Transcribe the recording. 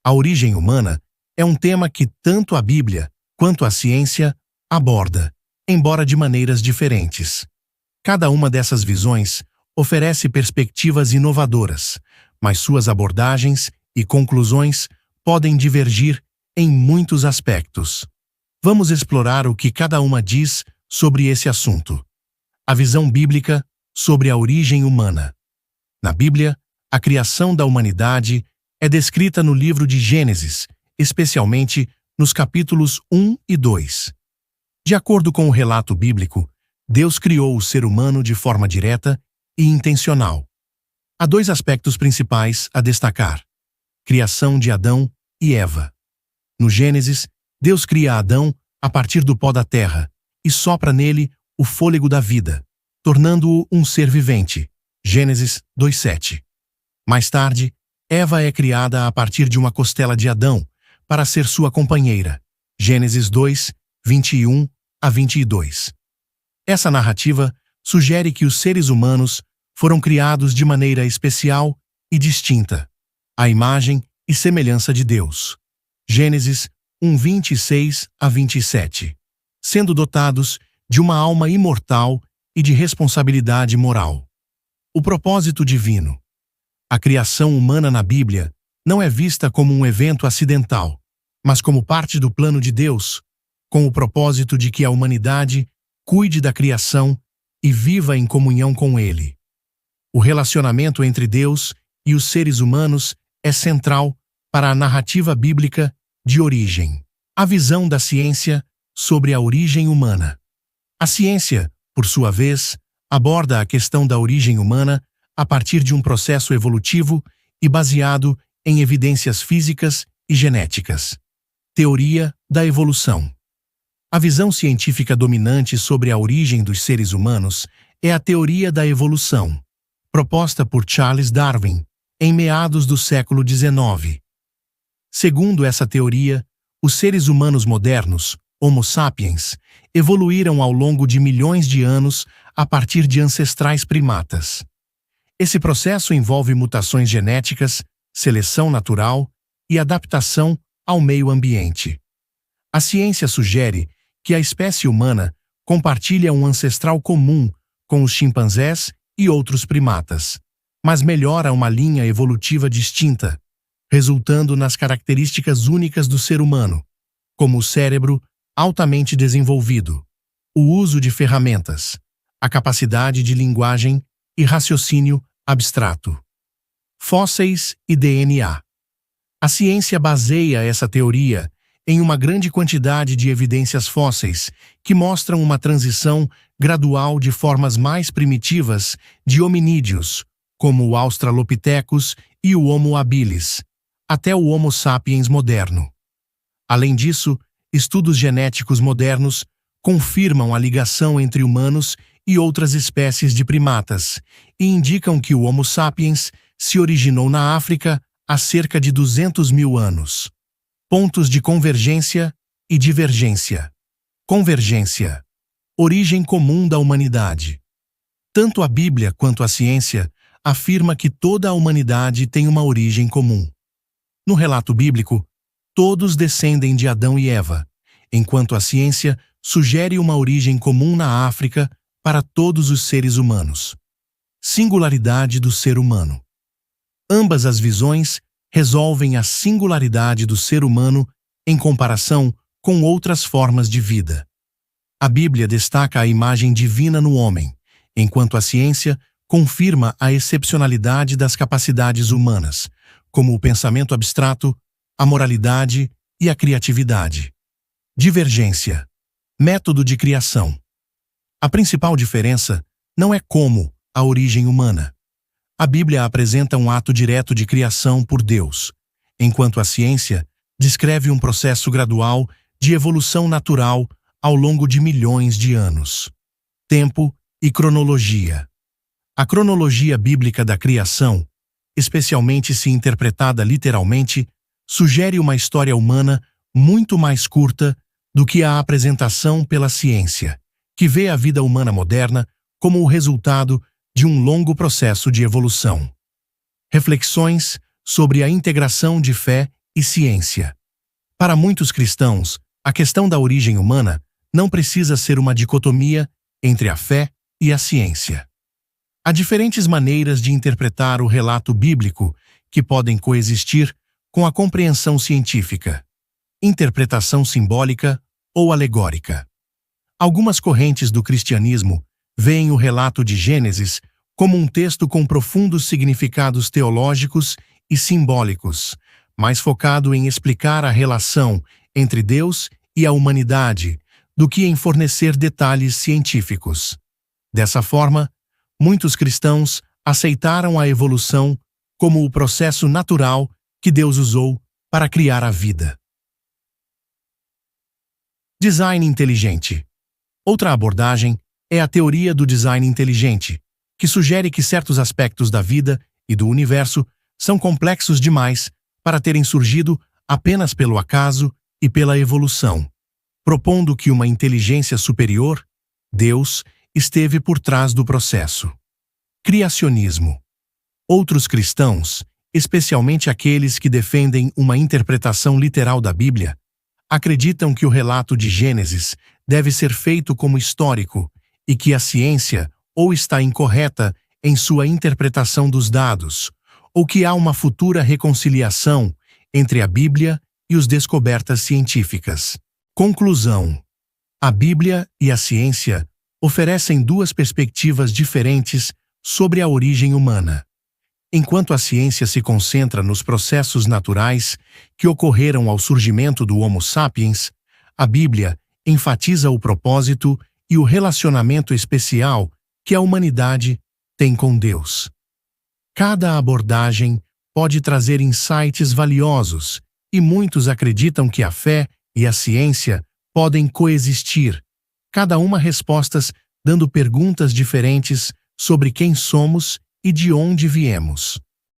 A origem humana é um tema que tanto a Bíblia quanto a ciência aborda, embora de maneiras diferentes. Cada uma dessas visões oferece perspectivas inovadoras, mas suas abordagens e conclusões podem divergir em muitos aspectos. Vamos explorar o que cada uma diz sobre esse assunto. A visão bíblica sobre a origem humana. Na Bíblia, a criação da humanidade é descrita no livro de Gênesis, especialmente nos capítulos 1 e 2. De acordo com o relato bíblico, Deus criou o ser humano de forma direta e intencional. Há dois aspectos principais a destacar: criação de Adão e Eva. No Gênesis, Deus cria Adão a partir do pó da terra e sopra nele o fôlego da vida, tornando-o um ser vivente. Gênesis 2:7. Mais tarde, Eva é criada a partir de uma costela de Adão para ser sua companheira. Gênesis 2:21-22. Essa narrativa sugere que os seres humanos foram criados de maneira especial e distinta, à imagem e semelhança de Deus. Gênesis 1:26-27. Sendo dotados de uma alma imortal e de responsabilidade moral. O propósito divino. A criação humana na Bíblia não é vista como um evento acidental, mas como parte do plano de Deus, com o propósito de que a humanidade cuide da criação e viva em comunhão com Ele. O relacionamento entre Deus e os seres humanos é central para a narrativa bíblica de origem. A visão da ciência sobre a origem humana. A ciência, por sua vez, aborda a questão da origem humana a partir de um processo evolutivo e baseado em evidências físicas e genéticas. Teoria da evolução. A visão científica dominante sobre a origem dos seres humanos é a teoria da evolução, proposta por Charles Darwin, em meados do século XIX. Segundo essa teoria, os seres humanos modernos, Homo sapiens, evoluíram ao longo de milhões de anos a partir de ancestrais primatas. Esse processo envolve mutações genéticas, seleção natural e adaptação ao meio ambiente. A ciência sugere que a espécie humana compartilha um ancestral comum com os chimpanzés e outros primatas, mas melhora uma linha evolutiva distinta, resultando nas características únicas do ser humano, como o cérebro altamente desenvolvido, o uso de ferramentas, a capacidade de linguagem e raciocínio abstrato. Fósseis e DNA. A ciência baseia essa teoria em uma grande quantidade de evidências fósseis que mostram uma transição gradual de formas mais primitivas de hominídeos, como o Australopithecus e o Homo habilis, até o Homo sapiens moderno. Além disso, estudos genéticos modernos confirmam a ligação entre humanos e outras espécies de primatas e indicam que o Homo sapiens se originou na África há cerca de 200 mil anos. Pontos de convergência e divergência. Convergência. Origem comum da humanidade. Tanto a Bíblia quanto a ciência afirma que toda a humanidade tem uma origem comum. No relato bíblico, todos descendem de Adão e Eva, enquanto a ciência sugere uma origem comum na África para todos os seres humanos. Singularidade do ser humano. Ambas as visões resolvem a singularidade do ser humano em comparação com outras formas de vida. A Bíblia destaca a imagem divina no homem, enquanto a ciência confirma a excepcionalidade das capacidades humanas, como o pensamento abstrato, a moralidade e a criatividade. Divergência. Método de criação. A principal diferença não é como a origem humana. A Bíblia apresenta um ato direto de criação por Deus, enquanto a ciência descreve um processo gradual de evolução natural ao longo de milhões de anos. Tempo e cronologia. A cronologia bíblica da criação, especialmente se interpretada literalmente, sugere uma história humana muito mais curta do que a apresentação pela ciência, que vê a vida humana moderna como o resultado de um longo processo de evolução. Reflexões sobre a integração de fé e ciência. Para muitos cristãos, a questão da origem humana não precisa ser uma dicotomia entre a fé e a ciência. Há diferentes maneiras de interpretar o relato bíblico que podem coexistir com a compreensão científica, interpretação simbólica ou alegórica. Algumas correntes do cristianismo veem o relato de Gênesis como um texto com profundos significados teológicos e simbólicos, mais focado em explicar a relação entre Deus e a humanidade do que em fornecer detalhes científicos. Dessa forma, muitos cristãos aceitaram a evolução como o processo natural que Deus usou para criar a vida. Design inteligente. Outra abordagem é a teoria do design inteligente, que sugere que certos aspectos da vida e do universo são complexos demais para terem surgido apenas pelo acaso e pela evolução, propondo que uma inteligência superior, Deus, esteve por trás do processo. Criacionismo. Outros cristãos, especialmente aqueles que defendem uma interpretação literal da Bíblia, acreditam que o relato de Gênesis deve ser feito como histórico e que a ciência ou está incorreta em sua interpretação dos dados, ou que há uma futura reconciliação entre a Bíblia e as descobertas científicas. Conclusão: a Bíblia e a ciência oferecem duas perspectivas diferentes sobre a origem humana. Enquanto a ciência se concentra nos processos naturais que ocorreram ao surgimento do Homo sapiens, a Bíblia enfatiza o propósito e o relacionamento especial que a humanidade tem com Deus. Cada abordagem pode trazer insights valiosos, e muitos acreditam que a fé e a ciência podem coexistir, cada uma respostas dando perguntas diferentes sobre quem somos e de onde viemos.